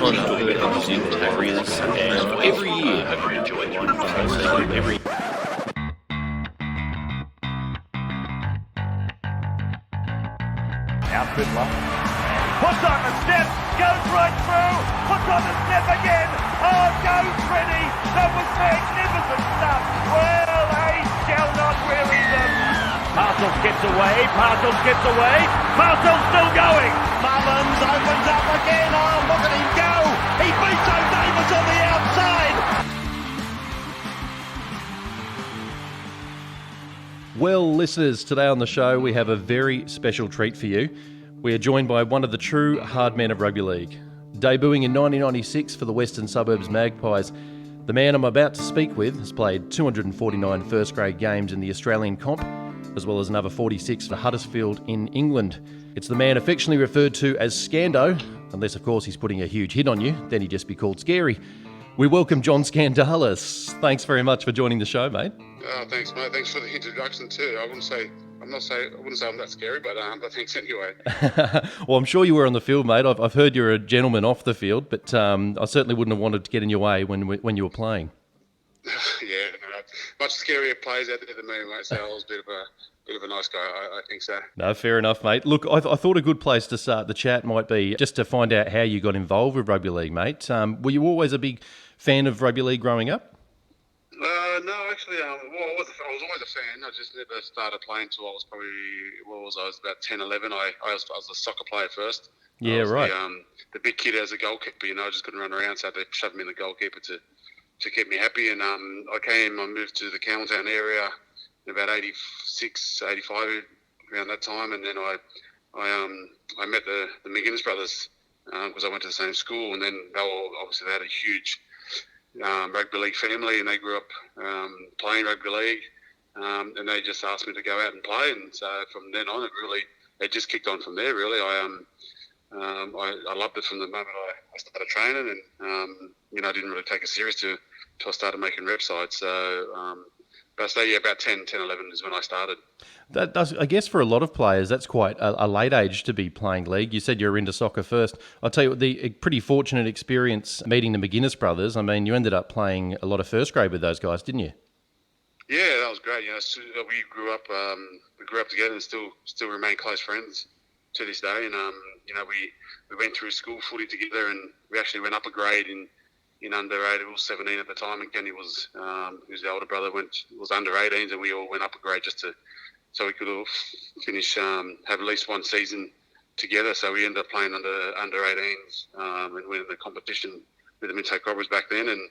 Magpies and Tigers, and every year I've enjoyed them. Every Now Fiddler puts on the step, goes right through, puts on the step again. Oh, goes Freddy. That was magnificent stuff. Well, they shall not weary them. Parcels gets away, Parcels still going. Mullins opens up again. Oh, look at him go. He beats O'Davis on the outside. Well, listeners, today on the show we have a very special treat for you. We are joined by one of the true hard men of rugby league. Debuting in 1996 for the Western Suburbs Magpies, the man I'm about to speak with has played 249 first grade games in the Australian comp, as well as another 46 for Huddersfield in England. It's the man affectionately referred to as Skando, unless of course he's putting a huge hit on you, then he'd just be called Scary. We welcome John Skandalis. Thanks very much for joining the show, mate. Thanks, mate. Thanks for the introduction too. I wouldn't say I'm that scary, but thanks anyway. Well, I'm sure you were on the field, mate. I've heard you're a gentleman off the field, but I certainly wouldn't have wanted to get in your way when you were playing. Yeah, much scarier players out there than me, mate. So I was a bit of a nice guy. I think so. No, fair enough, mate. Look, I thought a good place to start the chat might be just to find out how you got involved with rugby league, mate. Were you always a big fan of rugby league growing up? No, actually, I was always a fan. I just never started playing until I was about 10, 11. I was a soccer player first. Yeah, right. The big kid as a goalkeeper, I just couldn't run around, so they shoved me in the goalkeeper to keep me happy. And I moved to the Campbelltown area in about 86, 85, around that time. And then I met the McGuinness brothers because I went to the same school. And then they had a huge rugby league family, and they grew up playing rugby league, and they just asked me to go out and play. And so from then on, it just kicked on from there. Really, I loved it from the moment I started training, and I didn't really take it serious till I started making rep sides. So, but I say about 10, 11 is when I started. That does, I guess, for a lot of players, that's quite a late age to be playing league. You said you were into soccer first. I'll tell you, a pretty fortunate experience meeting the McGuinness brothers. I mean, you ended up playing a lot of first grade with those guys, didn't you? Yeah, that was great. We grew up together and still remain close friends to this day. And we went through school footy together, and we actually went up a grade in under 8. It was 17 at the time, and Kenny was who's the older brother, was under 18s, and we all went up a grade so we could all finish have at least one season together. So we ended up playing under 18s and winning the competition with the Minto Cobras back then. And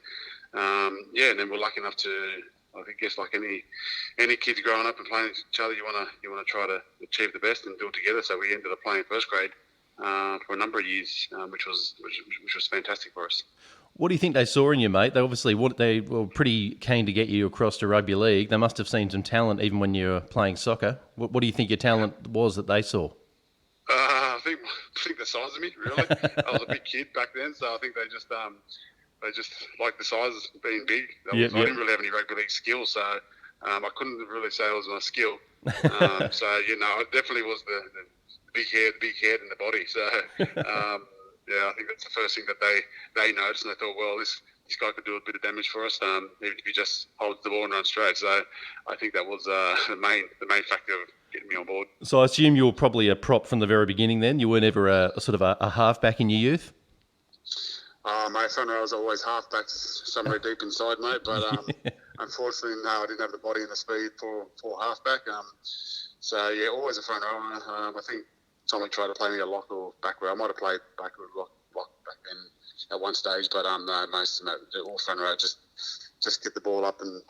and then we're lucky enough to, I guess, like any kids growing up and playing each other, you want to try to achieve the best and do it together. So we ended up playing first grade for a number of years, which was fantastic for us. What do you think they saw in you, mate? They were pretty keen to get you across to rugby league. They must have seen some talent even when you were playing soccer. What do you think your talent was that they saw? I think the size of me, really. I was a big kid back then, so I think they just liked the size of being big. I didn't really have any rugby league skills, so I couldn't really say it was my skill. So I definitely was the big head and the body. So. I think that's the first thing that they noticed, and they thought, well, this guy could do a bit of damage for us, even if he just holds the ball and runs straight. So I think that was the main factor of getting me on board. So I assume you were probably a prop from the very beginning then? You weren't ever a sort of a halfback in your youth? Mate, front row was always halfback somewhere deep inside, mate. But unfortunately, no, I didn't have the body and the speed for halfback. Always a front row. I think Tommy tried to play me a lock or back row. I might have played back or lock back then at one stage, but no, most of them all front row. Just get the ball up and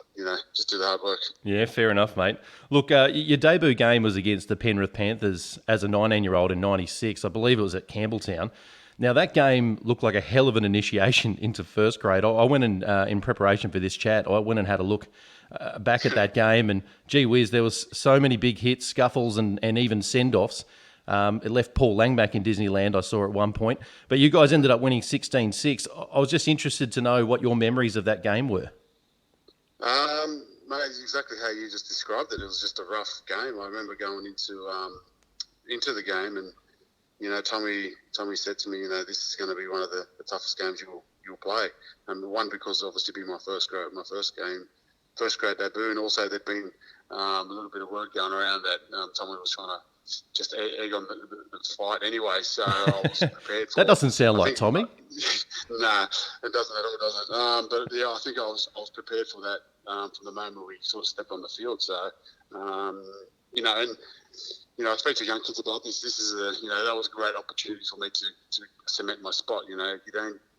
just do the hard work. Yeah, fair enough, mate. Look, your debut game was against the Penrith Panthers as a 19-year-old in '96. I believe it was at Campbelltown. Now that game looked like a hell of an initiation into first grade. I went in preparation for this chat. I went and had a look back at that game, and gee whiz, there was so many big hits, scuffles, and even send-offs. It left Paul Lang back in Disneyland, I saw at one point. But you guys ended up winning 16-6. I was just interested to know what your memories of that game were. Mate, exactly how you just described it. It was just a rough game. I remember going into the game and Tommy said to me, this is going to be one of the toughest games you'll play. One, because obviously being my first grade debut, and also there'd been a little bit of word going around that Tommy was trying to just egg on the fight anyway. So I was prepared for That doesn't sound like Tommy. Nah, it doesn't at all, does it? But yeah, I think I was prepared for that from the moment we sort of stepped on the field. So, I speak to young kids about this. This is that was a great opportunity for me to cement my spot.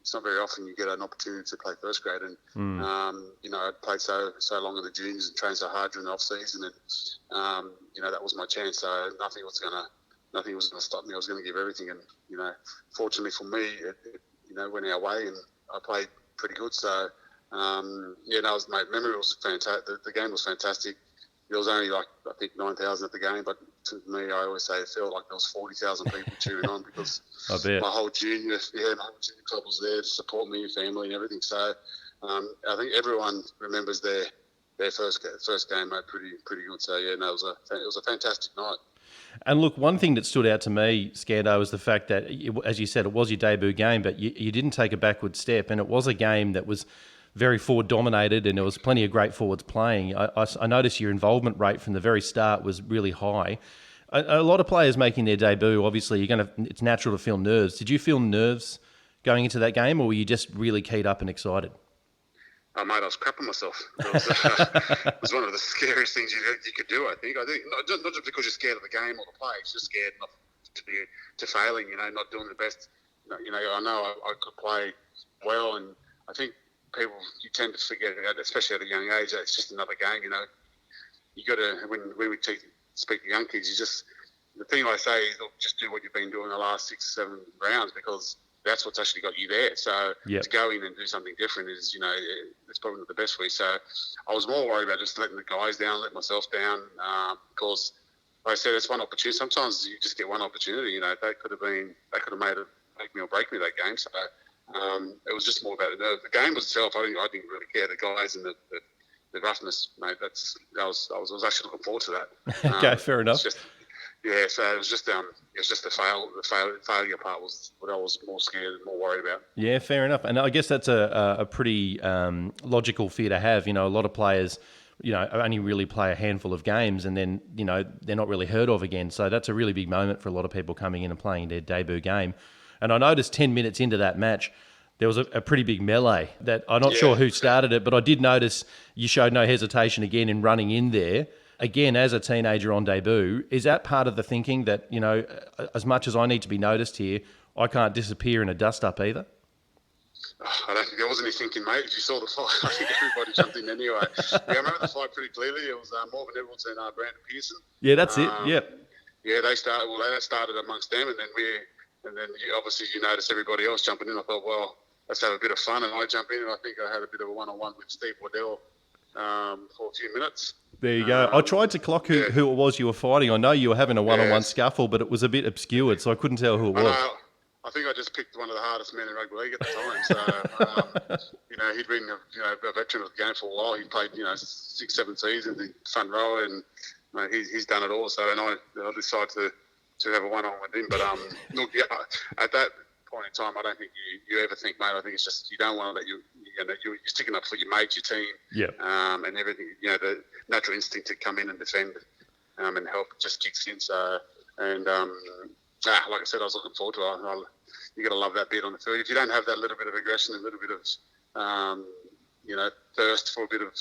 It's not very often you get an opportunity to play first grade, and I played so long in the juniors and trained so hard during the off season, and that was my chance. So nothing was gonna stop me. I was going to give everything, and fortunately for me, it went our way, and I played pretty good. So my memory was fantastic. The game was fantastic. There was only I think 9,000 at the game, but to me, I always say it felt like there was 40,000 people cheering on because my whole junior club was there to support me, family, and everything. So I think everyone remembers their first game, mate, pretty good. So it was a fantastic night. And look, one thing that stood out to me, Skando, was the fact that, as you said, it was your debut game, but you didn't take a backward step, and it was a game that was very forward dominated, and there was plenty of great forwards playing. I noticed your involvement rate from the very start was really high. A lot of players making their debut, obviously, it's natural to feel nerves. Did you feel nerves going into that game, or were you just really keyed up and excited? Oh, mate, I was crapping myself. It was one of the scariest things you could do, I think. I think not just because you're scared of the game or the play, you're just scared not to failing, not doing the best. I know I could play well, and I think you tend to forget, especially at a young age, that it's just another game. You got to, when we speak to young kids, the thing I say is, look, just do what you've been doing the last 6 or 7 rounds, because that's what's actually got you there. So to go in and do something different is, it's probably not the best for you. So I was more worried about just letting the guys down, letting myself down, because like I said, it's one opportunity. Sometimes you just get one opportunity. They could have make me or break me that game. So it was just more about the game itself. I didn't really care. The guys and the roughness, mate. I was actually looking forward to that. Okay, fair enough. So it was just the failure part was what I was more scared and more worried about. Yeah, fair enough. And I guess that's a pretty logical fear to have. A lot of players, only really play a handful of games, and then they're not really heard of again. So that's a really big moment for a lot of people coming in and playing their debut game. And I noticed 10 minutes into that match, there was a pretty big melee that I'm not sure who started it, but I did notice you showed no hesitation again in running in there. Again, as a teenager on debut, is that part of the thinking that, as much as I need to be noticed here, I can't disappear in a dust-up either? I don't think there was any thinking, mate. If you saw the fight, I think everybody jumped in anyway. I remember the fight pretty clearly. It was Morgan Edwards and Brandon Pearson. Yeah, that's it. Yeah. Yeah, they started amongst them, and then obviously you notice everybody else jumping in. I thought, well, let's have a bit of fun, and I jump in, and I think I had a bit of a one-on-one with Steve Waddell for a few minutes. There you go. I tried to clock who it was you were fighting. I know you were having a one-on-one scuffle, but it was a bit obscured, so I couldn't tell who it was. I think I just picked one of the hardest men in rugby league at the time. So, he'd been a veteran of the game for a while. He played, 6-7 seasons in front row, and he's done it all. So, and I decided to have a one-on-one with him. But look, at that point in time, I don't think you ever think, mate. I think it's just you don't want to let you're sticking up for your mates, your team, and everything. The natural instinct to come in and defend and help just kicks in. So, and like I said, I was looking forward to it. You got to love that bit on the field. If you don't have that little bit of aggression, a little bit of thirst for a bit of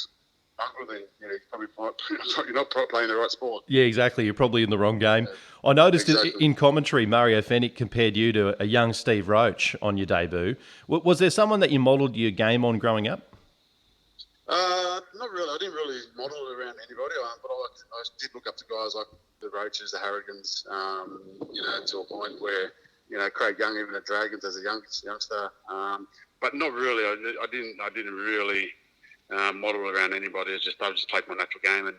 hunger, then you're not playing the right sport. Yeah, exactly. You're probably in the wrong game. I noticed in commentary, Mario Fennick compared you to a young Steve Roach on your debut. Was there someone that you modelled your game on growing up? Not really. I didn't really model it around anybody, but I did look up to guys like the Roaches, the Harrigans, to a point where, Craig Young, even at Dragons as a youngster. But not really. I didn't really model around anybody. I just played my natural game, and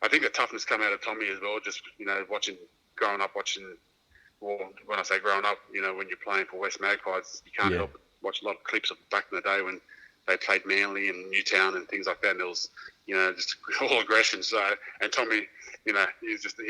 I think the toughness come out of Tommy as well. Just growing up watching. Well, when I say growing up, when you're playing for West Magpies, you can't help but watch a lot of clips of back in the day when they played Manly and Newtown and things like that. And there was just all aggression. So, and Tommy, he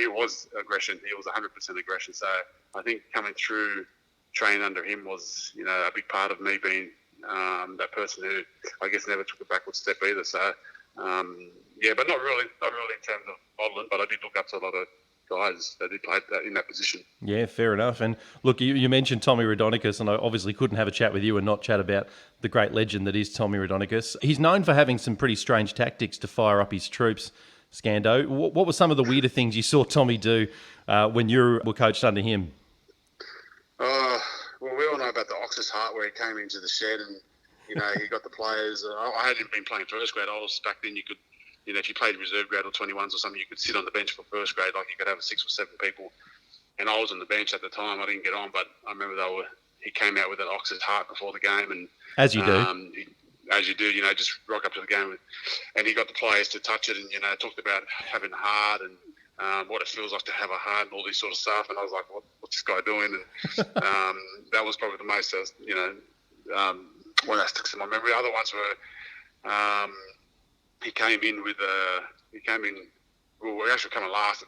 was aggression. He was 100% aggression. So I think coming through training under him was, a big part of me being that person who I guess never took a backward step either. So, but not really in terms of modelling, but I did look up to a lot of guys that did play in that position. Yeah, fair enough. And look, you mentioned Tommy Raudonikis, and I obviously couldn't have a chat with you and not chat about the great legend that is Tommy Raudonikis. He's known for having some pretty strange tactics to fire up his troops, Skando. What were some of the weirder things you saw Tommy do when you were coached under him? Well, we all know about the Ox's Heart where he came into the shed and, he got the players. I hadn't been playing first grade. Back then you could, if you played reserve grade or 21s or something, you could sit on the bench for first grade, like you could have 6 or 7 people. And I was on the bench at the time. I didn't get on, but I remember he came out with that Ox's Heart before the game. And as you do. As you do, just rock up to the game. And he got the players to touch it and, talked about having a heart and what it feels like to have a heart and all this sort of stuff. And I was like, what's this guy doing? And that was probably the most, one that sticks in my memory. Other ones were he came in, we were actually coming last,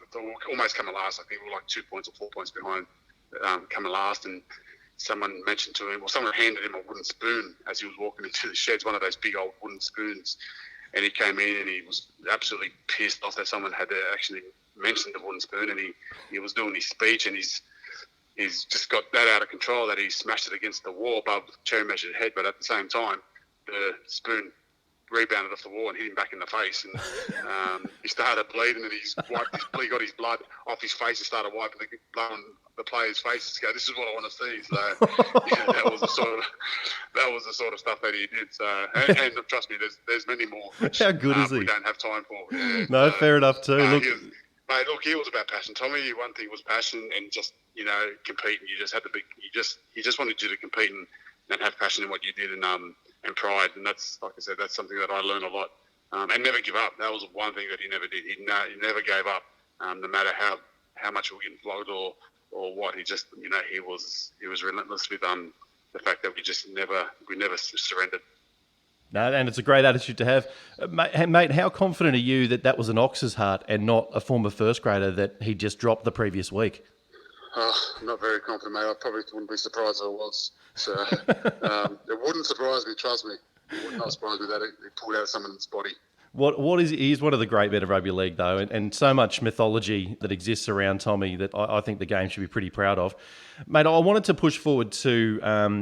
almost coming last. I think we were like 2 points or 4 points behind coming last. And someone mentioned to him, or someone handed him a wooden spoon as he was walking into the sheds, one of those big old wooden spoons. And he came in and he was absolutely pissed off that someone had actually mentioned the wooden spoon, and he was doing his speech, and he's just got that out of control that he smashed it against the wall above Cherry Measured head, but at the same time the spoon rebounded off the wall and hit him back in the face, and he started bleeding, and he got his blood off his face and started wiping the blood on the players' faces to go, this is what I want to see. So that was the sort of stuff that he did. So and trust me, there's many more which, how good is he? We don't have time for. Yeah. No, fair enough too. Look, he was about passion. Tommy, one thing was passion and just, competing. You just had to be, he just wanted you to compete and have passion in what you did and pride. And that's, like I said, that's something that I learned a lot. And never give up. That was one thing that he never did. He never gave up, no matter how much we were getting flogged or what. He just, he was relentless with the fact that we never surrendered. No, and it's a great attitude to have. Mate, how confident are you that was an Ox's Heart and not a former first grader that he just dropped the previous week? I'm not very confident, mate. I probably wouldn't be surprised if it was. So it wouldn't surprise me, trust me. It would not surprise me that he pulled out someone's body. He's one of the great men of rugby league, though, and so much mythology that exists around Tommy that I think the game should be pretty proud of. Mate, I wanted to push forward to,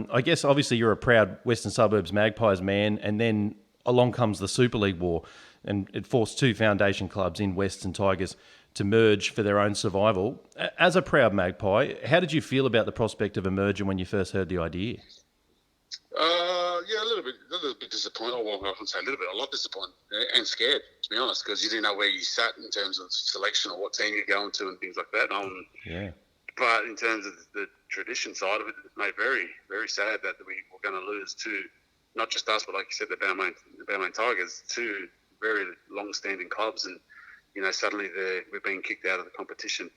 I guess, obviously you're a proud Western Suburbs Magpies man, and then along comes the Super League war, and it forced 2 foundation clubs in Western Tigers to merge for their own survival. As a proud Magpie, how did you feel about the prospect of a merger when you first heard the idea? Yeah, a little bit disappointed. Oh, well, I wouldn't say a little bit, a lot disappointed and scared, to be honest, because you didn't know where you sat in terms of selection or what team you're going to and things like that. Yeah. But in terms of the tradition side of it, it made very, very sad that we were going to lose to, not just us, but like you said, the Balmain Tigers, 2 very long-standing clubs, and suddenly we're being kicked out of the competition.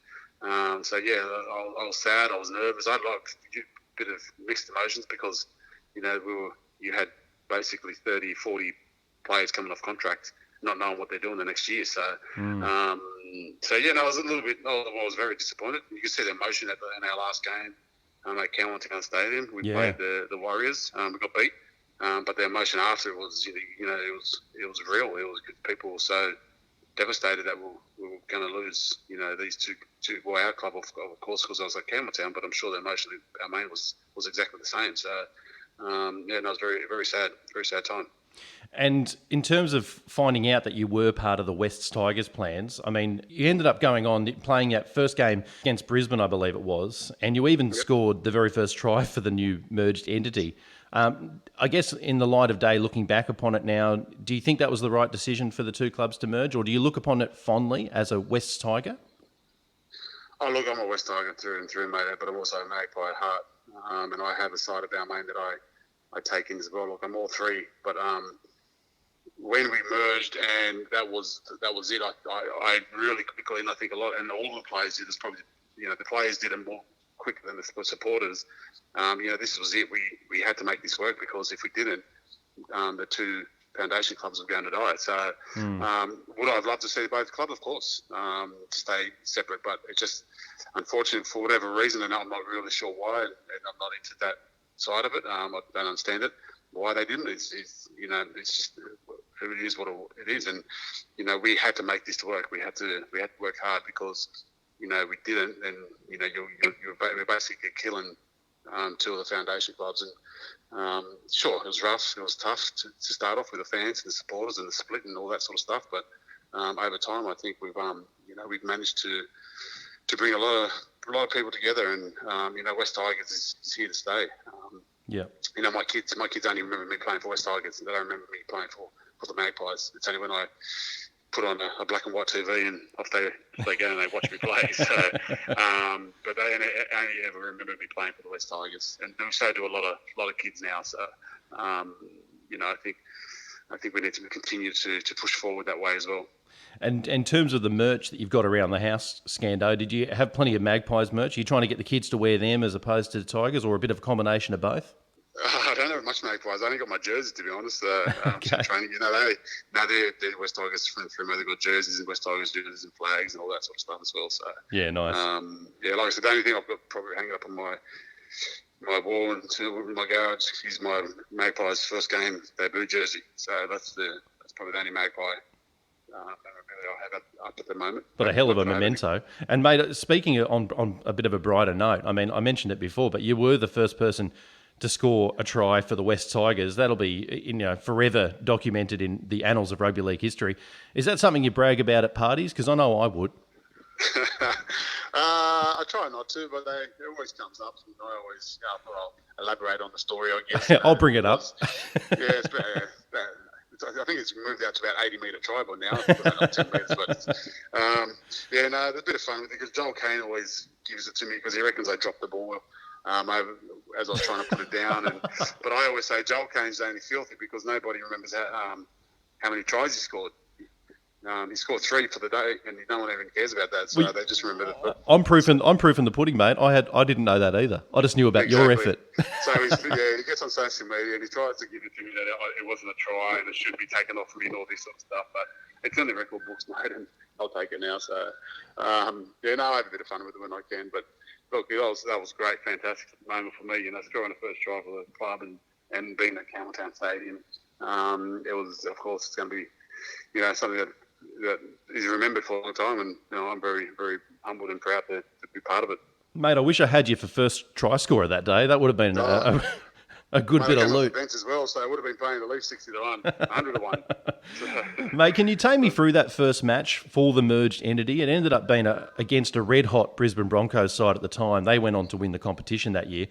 So yeah, I was sad, I was nervous. I had a bit of mixed emotions because you had basically 30, 40 players coming off contract, not knowing what they're doing the next year. So, I was a little bit. I was very disappointed. You could see the emotion in our last game at Cowan Town Stadium. We played the Warriors. We got beat, but the emotion after was, it was real. It was people were so devastated that we were going to lose, these two. Well, our club, of course, because I was at Campbelltown, but I'm sure the emotion our main was exactly the same. So. It was very, very sad time. And in terms of finding out that you were part of the Wests Tigers plans, I mean, you ended up going on playing that first game against Brisbane, I believe it was, and you even scored the very first try for the new merged entity. I guess in the light of day, looking back upon it now, do you think that was the right decision for the 2 clubs to merge, or do you look upon it fondly as a Wests Tiger? Oh, look, I'm a West Tiger through and through, mate, but I'm also a Magpie at heart, and I have a side of Balmain that I take in as well. Look, I'm all 3, but when we merged, and that was it. I really quickly, and I think a lot, and all the players did. It's probably the players did it more quicker than the supporters. This was it. We had to make this work because if we didn't, the foundation clubs were going to die. So would I have loved to see both clubs? Of course, stay separate, but it just, unfortunately, for whatever reason, and I'm not really sure why, and I'm not into that side of it. I don't understand it. Why they didn't? It's just, it is what it is, and we had to make this work. We had to work hard because we didn't, and we're basically killing two of the foundation clubs. And sure, it was rough, it was tough to start off with the fans and the supporters and the split and all that sort of stuff. But over time, I think we've managed to bring a lot of people together, and West Tigers is here to stay. My kids only remember me playing for West Tigers, and they don't remember me playing for the Magpies. It's only when I put on a black and white TV and off they go and they watch me play. So, but they only ever remember me playing for the West Tigers, and so do a lot of kids now. So, I think we need to continue to push forward that way as well. And in terms of the merch that you've got around the house, Skando, did you have plenty of Magpies merch? Are you trying to get the kids to wear them as opposed to the Tigers, or a bit of a combination of both? I don't have much Magpies. I only got my jerseys, to be honest. Okay. Training, they're West Tigers from they've got jerseys and West Tigers jerseys and flags and all that sort of stuff as well. So yeah, nice. Like I said, the only thing I've got probably hanging up on my wall in my garage is my Magpies first game debut jersey. So that's probably the only Magpie I have up at the moment. But a hell of a memento. And mate, speaking on a bit of a brighter note, I mean, I mentioned it before, but you were the first person to score a try for the West Tigers. That'll be forever documented in the annals of rugby league history. Is that something you brag about at parties? Because I know I would. I try not to, but it always comes up. And I always I'll elaborate on the story, I guess. I'll bring it up. Yeah, I think it's moved out to about 80-metre try by now. Not 10 metres, but there's a bit of fun with it because Joel Kane always gives it to me because he reckons I dropped the ball as I was trying to put it down. But I always say Joel Kane's only filthy because nobody remembers how many tries he scored. He scored 3 for the day, and no one even cares about that. So they just remember it. I'm proofing the pudding, mate. I didn't know that either. I just knew about your effort. So he gets on social media and he tries to give it to me that it wasn't a try and it should be taken off me and all this sort of stuff. But it's in the record books, mate, and I'll take it now. So I have a bit of fun with it when I can. But look, that was great, fantastic moment for me. Scoring the first try for the club and being at Campbelltown Stadium. It was, of course, it's going to be something that is remembered for a long time, and I'm very, very humbled and proud to be part of it. Mate, I wish I had you for first try scorer that day. That would have been a good bit of loot. Bench as well, so I would have been playing at least 60-1, 100-1. Mate, can you take me through that first match for the merged entity? It ended up being against a red-hot Brisbane Broncos side at the time. They went on to win the competition that year,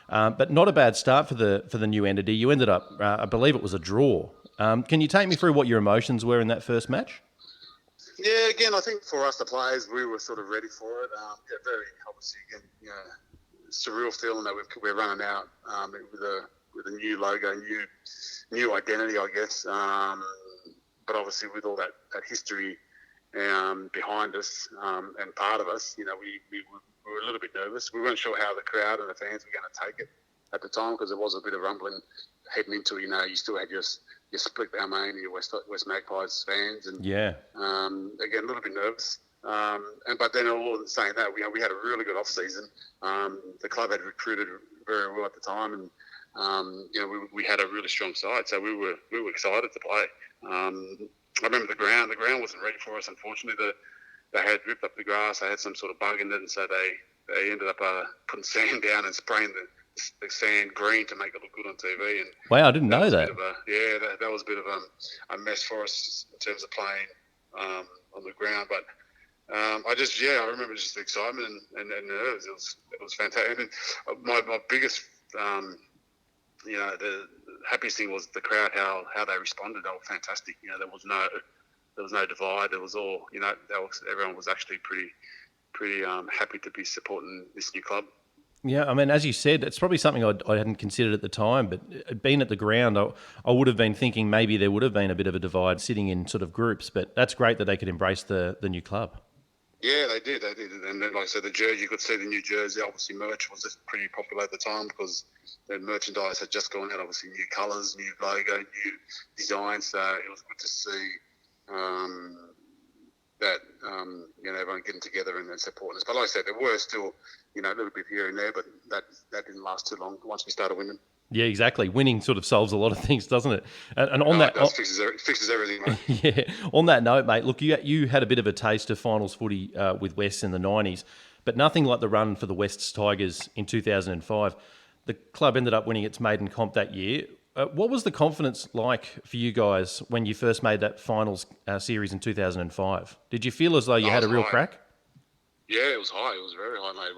but not a bad start for the new entity. You ended up, I believe it was a draw. Can you take me through what your emotions were in that first match? Yeah, again, I think for us, the players, we were sort of ready for it. Very, obviously, again, surreal feeling that we're running out with a new logo, new identity, I guess. But obviously, with all that history behind us and part of us, we were a little bit nervous. We weren't sure how the crowd and the fans were going to take it at the time because there was a bit of rumbling heading into it. You still had your split Balmain, your West Magpies fans, and again a little bit nervous. But then all in saying that, we had a really good off season. The club had recruited very well at the time, and we had a really strong side, so we were excited to play. I remember the ground wasn't ready for us. Unfortunately, they had ripped up the grass. They had some sort of bug in it, and so they ended up putting sand down and spraying the sand green to make it look good on TV. And wow, I didn't know that. That was a bit of a mess for us in terms of playing on the ground. But I remember just the excitement and nerves. It was fantastic. And my biggest, the happiest thing was the crowd, how they responded. They were fantastic. There was no divide. There was all, everyone was actually pretty happy to be supporting this new club. Yeah, I mean, as you said, it's probably something I hadn't considered at the time, but being at the ground, I would have been thinking maybe there would have been a bit of a divide sitting in sort of groups, but that's great that they could embrace the new club. Yeah, they did. And then, like I said, the jersey, you could see the new jersey. Obviously, merch was just pretty popular at the time because the merchandise had just gone out. Obviously, new colours, new logo, new design. So it was good to see that, everyone getting together and supporting us. But like I said, there were still, a little bit here and there, but that didn't last too long once we started winning. Yeah, exactly. Winning sort of solves a lot of things, doesn't it? And on that, it fixes everything, mate. yeah. On that note, mate, look, you had a bit of a taste of finals footy with West in the 90s, but nothing like the run for the West's Tigers in 2005. The club ended up winning its maiden comp that year. What was the confidence like for you guys when you first made that finals series in 2005? Did you feel as though you had a real crack? Yeah, it was high. It was very high, mate.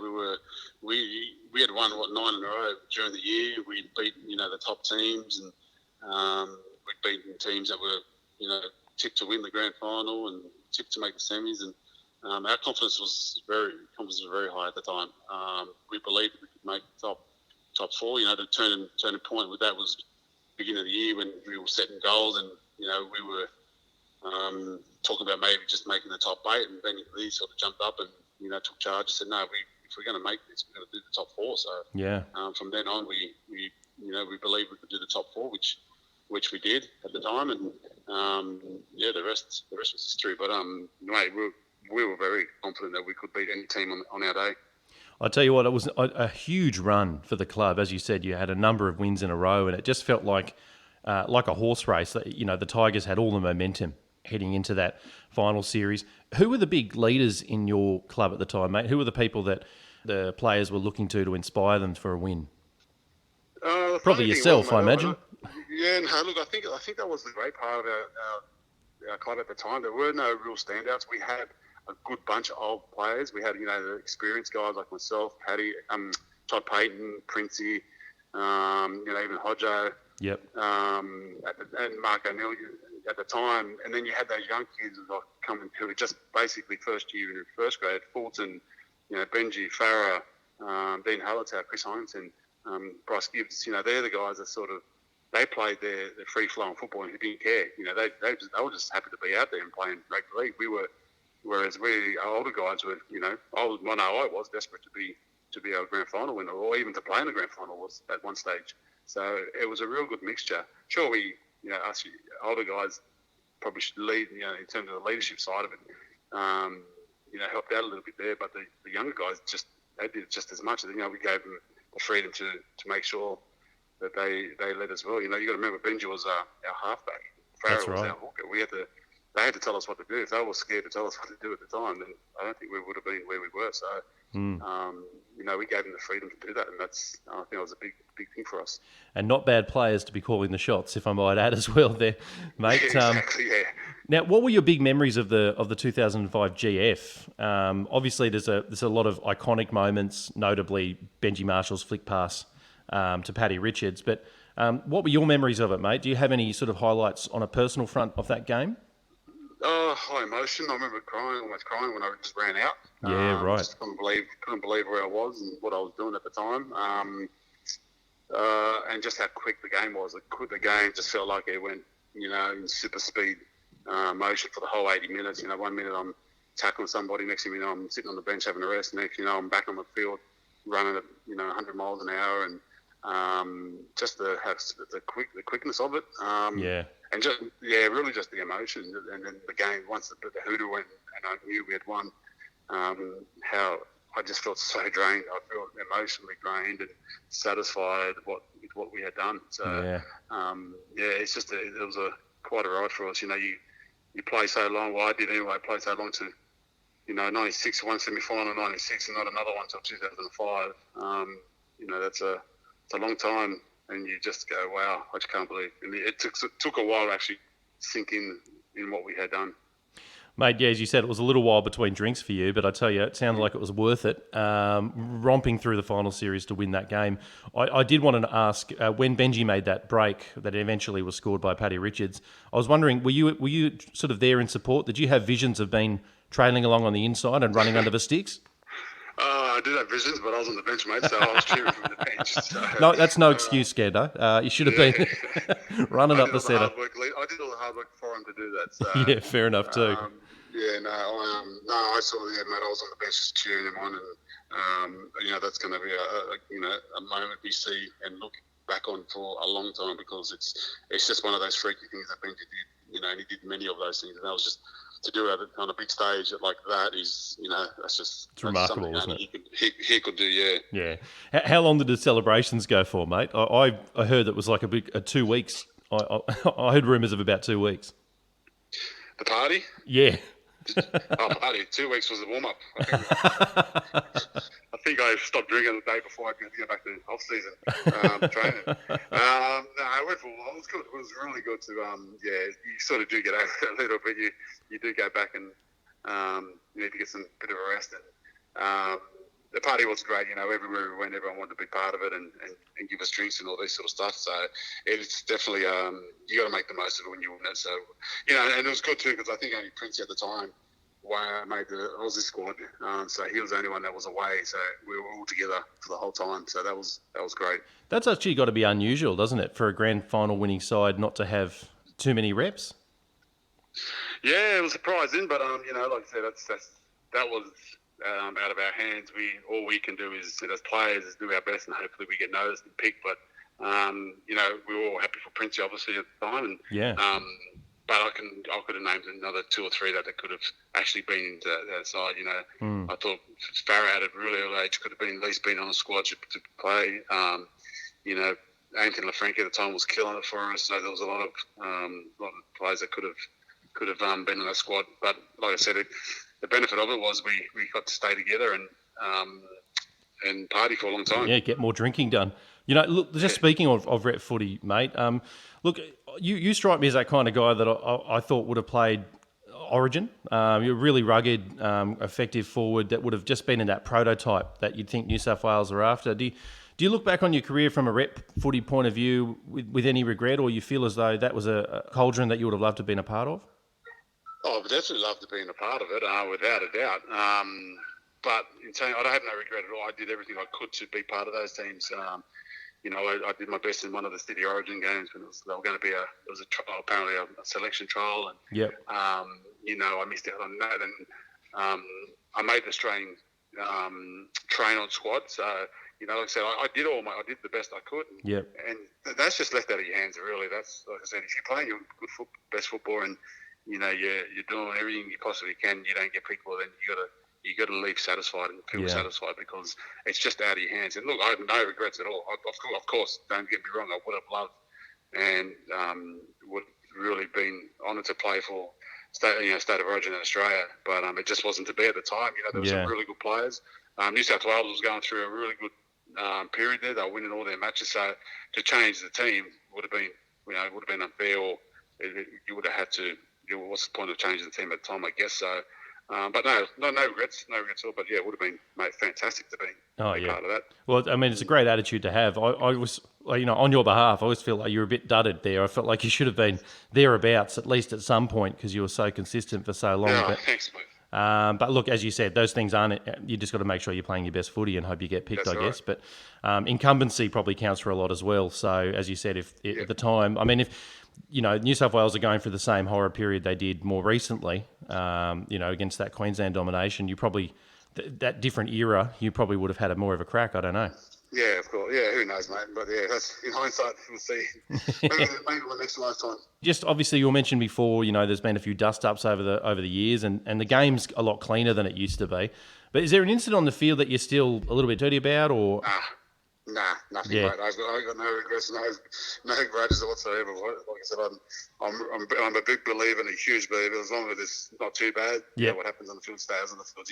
We had won 9 in a row during the year. We'd beaten the top teams, and we'd beaten teams that were tipped to win the grand final and tipped to make the semis. And our confidence was very high at the time. We believed we could make the top four. The turning point with that was beginning of the year when we were setting goals, and we were talking about maybe just making the top 8, and then Lee sort of jumped up and took charge and said, no, if we're going to make this, we're going to do the top 4. So yeah, from then on, we believed we could do the top 4, which we did at the time, and the rest was history. But mate, we were very confident that we could beat any team on our day. I tell you what, it was a huge run for the club. As you said, you had a number of wins in a row, and it just felt like a horse race. The Tigers had all the momentum heading into that final series. Who were the big leaders in your club at the time, mate? Who were the people that the players were looking to inspire them for a win? Probably yourself, I imagine. Yeah, no, look, I think that was the great part of our club at the time. There were no real standouts. We had a good bunch of old players. We had, the experienced guys like myself, Paddy, Todd Payton, Princey, even Hodjo. Yep. And Mark O'Neill at the time. And then you had those young kids coming who were just basically first year in first grade, Fulton, Benji, Farah, Dean Hallertau, Chris Heinsohn, Bryce Gibbs. They're the guys that they played their free-flowing football and who didn't care. They were just happy to be out there and playing rugby league. Whereas our older guys were, I was desperate to be a grand final winner, or even to play in the grand final was at one stage. So it was a real good mixture. Sure, us older guys probably should lead, in terms of the leadership side of it, helped out a little bit there. But the younger guys they did just as much. We gave them the freedom to make sure that they led as well. You got to remember Benji was our halfback. Farrell was our hooker. They had to tell us what to do. If they were scared to tell us what to do at the time, then I don't think we would have been where we were. So, we gave them the freedom to do that, and I think that was a big thing for us. And not bad players to be calling the shots, if I might add as well there, mate. Yeah, exactly, yeah. Now, what were your big memories of the 2005 GF? Obviously, there's a lot of iconic moments, notably Benji Marshall's flick pass to Paddy Richards. But what were your memories of it, mate? Do you have any sort of highlights on a personal front of that game? High emotion. I remember almost crying when I just ran out. Yeah, right. Just couldn't believe where I was and what I was doing at the time. And just how quick the game was. The game just felt like it went, in super speed motion for the whole 80 minutes. 1 minute I'm tackling somebody, next thing I'm sitting on the bench having a rest, next I'm back on the field running at 100 miles an hour, and just the quickness of it. And really just the emotion. And then the game, once the hooter went and I knew we had won, how I just felt so drained. I felt emotionally drained and satisfied with what we had done. So, it's just it was quite a ride for us. You play so long. Well, I did anyway. I played so long to, 96, one semi-final, 96, and not another one until 2005. It's a long time. And you just go, wow, I just can't believe. And it took a while to actually sink in what we had done. Mate, yeah, as you said, it was a little while between drinks for you, but I tell you, it sounded like it was worth it, romping through the final series to win that game. I did want to ask, when Benji made that break that eventually was scored by Paddy Richards, I was wondering, were you sort of there in support? Did you have visions of being trailing along on the inside and running under the sticks? I did have visions, but I was on the bench, mate, so I was cheering from the bench. So, no, that's no excuse, Skando. You should have been running up the centre. I did all the hard work for him to do that. So, yeah, fair enough too. Yeah, I saw the mate. I was on the bench just cheering him on, and that's going to be a moment we see and look back on for a long time, because it's just one of those freaky things that Benji did. And he did many of those things, and that was just to do it on a big stage like that is, that's remarkable, isn't it? He could do, yeah. Yeah. How long did the celebrations go for, mate? I heard that was like a 2 weeks. I heard rumours of about 2 weeks. The party? Yeah. Party. 2 weeks was the warm-up. I think I stopped drinking the day before I could get back to off-season training. It went for a while. It was good. It was really good to, you sort of do get out a little bit. You do go back and you need to get some bit of a rest. And the party was great. Everywhere we went, everyone wanted to be part of it and give us drinks and all this sort of stuff. So it's definitely, you got to make the most of it when you win it. So, and it was good too, because I think only Princey at the time made the Aussie squad. So he was the only one that was away. So we were all together for the whole time. So that was great. That's actually got to be unusual, doesn't it, for a grand final winning side not to have too many reps? Yeah, it was surprising, but like I said, that was out of our hands. All we can do is, as players, is do our best, and hopefully we get noticed and picked. But we were all happy for Princey, obviously, at the time, and yeah. But I could have named another 2 or 3 that could have actually been that side. I thought Farah at a really early age could have at least been on a squad to play. Anthony LaFranca at the time was killing it for us, so there was a lot of players that could have been in that squad. But like I said, the benefit of it was we got to stay together and party for a long time. Yeah, get more drinking done. Look, just speaking of rep footy, mate, look, you strike me as that kind of guy that I thought would have played Origin. You're really rugged, effective forward that would have just been in that prototype that you'd think New South Wales are after. Do you look back on your career from a rep footy point of view with any regret, or you feel as though that was a cauldron that you would have loved to have been a part of? Oh, I would definitely love to be a part of it, without a doubt. But in saying, I don't have no regret at all. I did everything I could to be part of those teams. I did my best in one of the City Origin games when they were going to be apparently a selection trial, and yep. I missed out on that, and I made the Australian train on squad. So like I said, I did the best I could. Yep. And that's just left out of your hands, really. That's, like I said, if you're playing your best football and you're doing everything you possibly can, you don't get picked, well, then you got to leave satisfied and feel satisfied, because it's just out of your hands. And look, I have no regrets at all. Of course, don't get me wrong, I would have loved and would really been honoured to play for State of Origin in Australia, but it just wasn't to be at the time. There were some really good players. New South Wales was going through a really good period there. They were winning all their matches, so to change the team would have been, would have been unfair, or you would have had to. What's the point of changing the team at the time? I guess so. But no regrets at all. But yeah, it would have been, mate, fantastic to be part of that. Well, I mean, it's a great attitude to have. I was, on your behalf, I always feel like you were a bit dudded there. I felt like you should have been thereabouts at least at some point, because you were so consistent for so long. Yeah, thanks, mate. But look, as you said, those things aren't. You just got to make sure you're playing your best footy and hope you get picked. That's I guess. Right. But incumbency probably counts for a lot as well. So as you said, at the time, I mean, if New South Wales are going through the same horror period they did more recently, against that Queensland domination, you probably that different era, you probably would have had more of a crack. I don't know. Yeah, of course. Yeah, who knows, mate? But yeah, that's in hindsight, we'll see. maybe the next lifetime. Just obviously, you mentioned before, there's been a few dust-ups over the years, and the game's a lot cleaner than it used to be. But is there an incident on the field that you're still a little bit dirty about, or? Nah, nothing, mate. I've got no regrets, no grudges whatsoever. Like I said, I'm a big believer and a huge believer. As long as it's not too bad, what happens on the field stays on the field.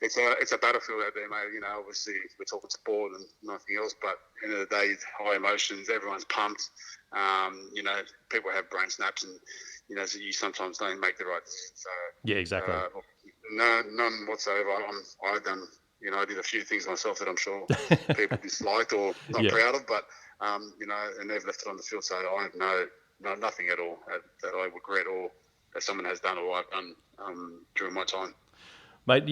It's a battlefield out there, mate. Obviously we're talking sport and nothing else, but at the end of the day, high emotions. Everyone's pumped. People have brain snaps, and so you sometimes don't make the right decision. So exactly. None whatsoever. I've done. I did a few things myself that I'm sure people disliked or not proud of, but and they've left it on the field. So I have nothing at all that I regret or that someone has done or I've done during my time. Mate,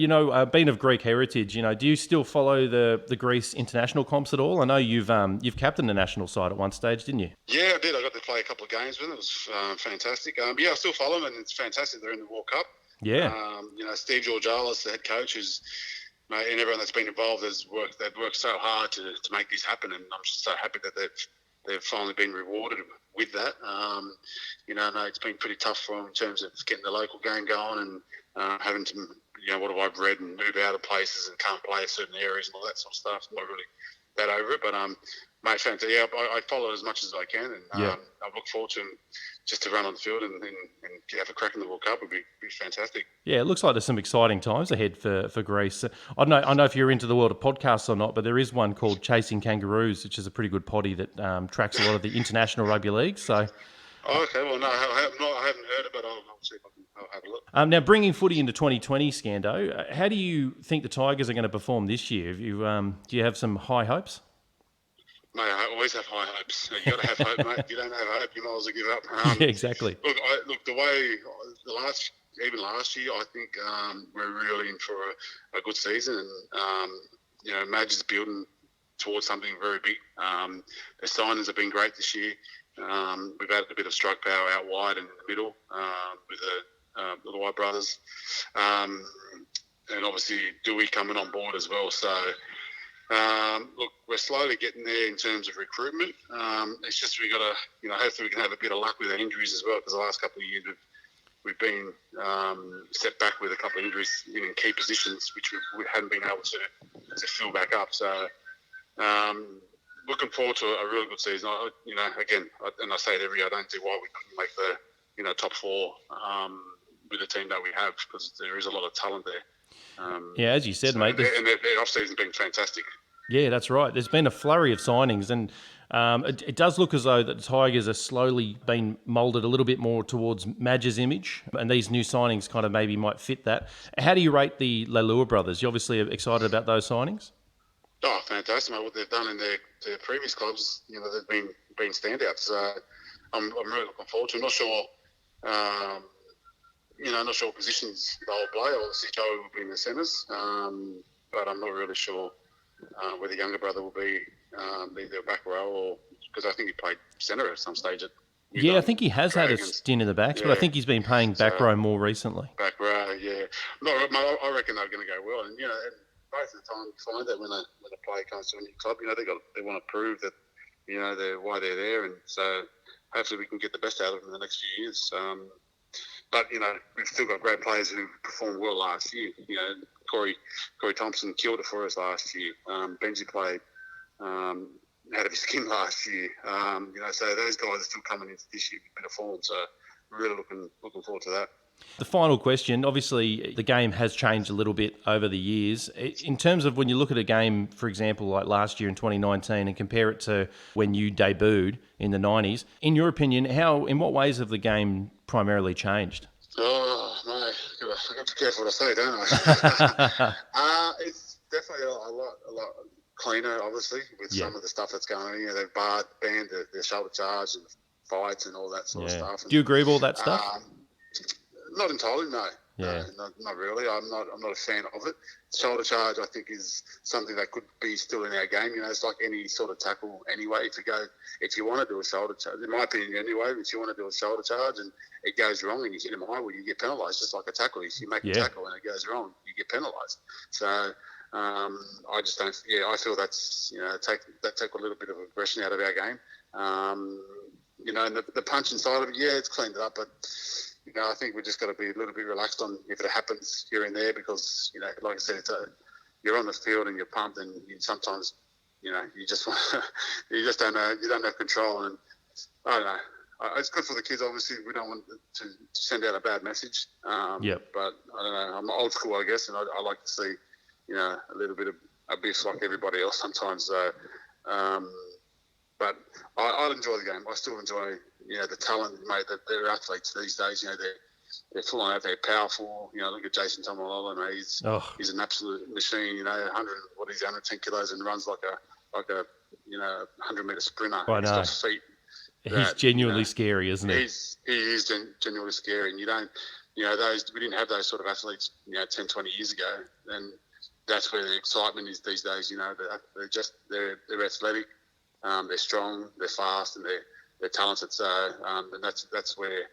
being of Greek heritage, do you still follow the Greece international comps at all? I know you've captained the national side at one stage, didn't you? Yeah, I did. I got to play a couple of games with them. It was fantastic. I still follow them, and it's fantastic. They're in the World Cup. Yeah. Steve Georgalis, the head coach, and everyone that's been involved they've worked so hard to make this happen, and I'm just so happy that they've finally been rewarded with that. I know it's been pretty tough for them in terms of getting the local game going and having to, what have I read, and move out of places and can't play certain areas and all that sort of stuff. I'm not really that over it, but mate, fantastic. Yeah, I follow it as much as I can, and I look forward to him just to run on the field and have a crack in the World Cup would be fantastic. Yeah, it looks like there's some exciting times ahead for Greece. I don't know if you're into the world of podcasts or not, but there is one called Chasing Kangaroos, which is a pretty good poddy that tracks a lot of the international rugby leagues. So. Oh, okay. Well, no, I haven't heard it, but I'll see if I'll have a look. Now, bringing footy into 2020, Skando, how do you think the Tigers are going to perform this year? Do you have some high hopes? Mate, I always have high hopes. You got to have hope, mate. If you don't have hope, you might as well give up. Yeah, exactly. Look, the way even last year, I think we're really in for a good season, and Madge is building towards something very big. Their signings have been great this year. We've added a bit of strike power out wide and in the middle with the White brothers, and obviously Dewey coming on board as well. So. Look, we're slowly getting there in terms of recruitment. It's just we got to, hopefully we can have a bit of luck with our injuries as well, because the last couple of years we've been set back with a couple of injuries in key positions, which we hadn't been able to fill back up. So looking forward to a really good season. Again, and I say it every year, I don't see why we couldn't make the top four with the team that we have, because there is a lot of talent there. As you said, mate. And their off-season's been fantastic. Yeah, that's right. There's been a flurry of signings, and it does look as though that the Tigers are slowly being moulded a little bit more towards Madge's image, and these new signings kind of maybe might fit that. How do you rate the Leilua brothers? You obviously are excited about those signings? Oh, fantastic, mate. What they've done in their previous clubs, they've been standouts. So I'm really looking forward to it. I'm not sure... not sure what positions they'll play. Obviously, Joey will be in the centres, but I'm not really sure where the younger brother will be, either back row or... Because I think he played centre at some stage. I think he has had a stint in the backs, but I think he's been playing back row more recently. Back row, yeah. No, I reckon they're going to go well. And, and most of the time you find that when a player comes to a new club, they want to prove that, they're why they're there. And so hopefully we can get the best out of them in the next few years. But, we've still got great players who performed well last year. Corey Thompson killed it for us last year. Benji played out of his skin last year. So those guys are still coming into this year with a bit of form. So really looking forward to that. The final question, obviously the game has changed a little bit over the years. In terms of when you look at a game, for example, like last year in 2019 and compare it to when you debuted in the 90s, in your opinion, in what ways have the game primarily changed? Oh, mate, I've got to be careful what I say, don't I? It's definitely a lot cleaner, obviously, with some of the stuff that's going on. They've banned the shoulder charge and fights and all that sort of stuff. And, do you agree with all that stuff? Not entirely, no. Yeah. No, not really. I'm not a fan of it. Shoulder charge, I think, is something that could be still in our game. It's like any sort of tackle anyway. If you want to do a shoulder charge, in my opinion anyway, if you want to do a shoulder charge and it goes wrong and you hit him high, well, you get penalised, just like a tackle. If you make a tackle and it goes wrong, you get penalised. So I just don't. Yeah, I feel that's take a little bit of aggression out of our game. And the punching side of it, it's cleaned it up, but. I think we just got to be a little bit relaxed on if it happens here and there, because like I said, you're on the field and you're pumped, and sometimes you just don't know, you don't have control, and I don't know. It's good for the kids. Obviously, we don't want to send out a bad message. But I don't know. I'm old school, I guess, and I like to see a little bit of a biff like everybody else sometimes. So, but I enjoy the game. I still enjoy. The talent, mate, that they're athletes these days. They're full on out. They're powerful. Look at Jason Tomololo, mate. He's an absolute machine. 110 kilos and runs like a 100-meter sprinter. I know. He's got feet. He's genuinely scary, isn't he? He is genuinely scary, and we didn't have those sort of athletes 10, 20 years ago, and that's where the excitement is these days. They're athletic, they're strong, they're fast, and they're talented. So and that's where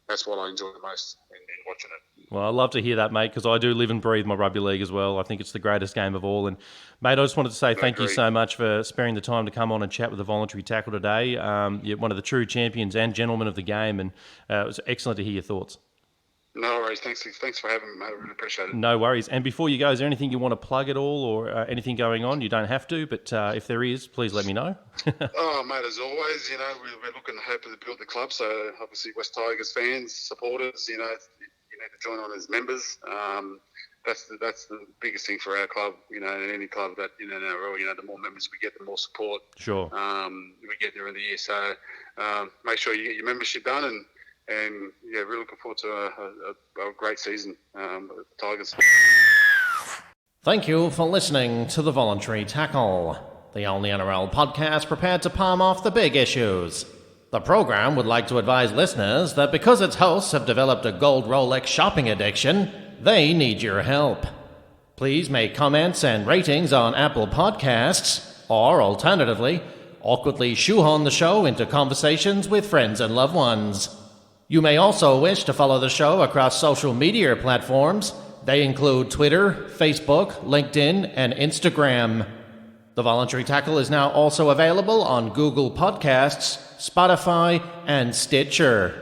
that's what I enjoy the most in watching it. Well, I love to hear that, mate, because I do live and breathe my rugby league as well. I think it's the greatest game of all. And, mate, I just wanted to say thank you so much for sparing the time to come on and chat with the Voluntary Tackle today. You're one of the true champions and gentlemen of the game, and it was excellent to hear your thoughts. No worries. Thanks for having me, mate. I really appreciate it. No worries. And before you go, is there anything you want to plug at all or anything going on? You don't have to, but if there is, please let me know. Oh, mate, as always, we're looking to hoping to build the club. So obviously West Tigers fans, supporters, you need to join on as members. That's the biggest thing for our club, in any club that in NRL, the more members we get, the more support Sure. we get during the year. So make sure you get your membership done and really looking forward to a great season with the Tigers. Thank you for listening to The Voluntary Tackle, the only NRL podcast prepared to palm off the big issues. The program would like to advise listeners that because its hosts have developed a gold Rolex shopping addiction, they need your help. Please make comments and ratings on Apple Podcasts, or alternatively, awkwardly shoehorn the show into conversations with friends and loved ones. You may also wish to follow the show across social media platforms. They include Twitter, Facebook, LinkedIn, and Instagram. The Voluntary Tackle is now also available on Google Podcasts, Spotify, and Stitcher.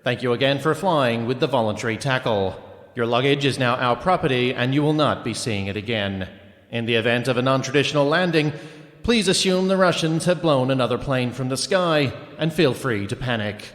Thank you again for flying with the Voluntary Tackle. Your luggage is now our property, and you will not be seeing it again. In the event of a non-traditional landing, please assume the Russians have blown another plane from the sky, and feel free to panic.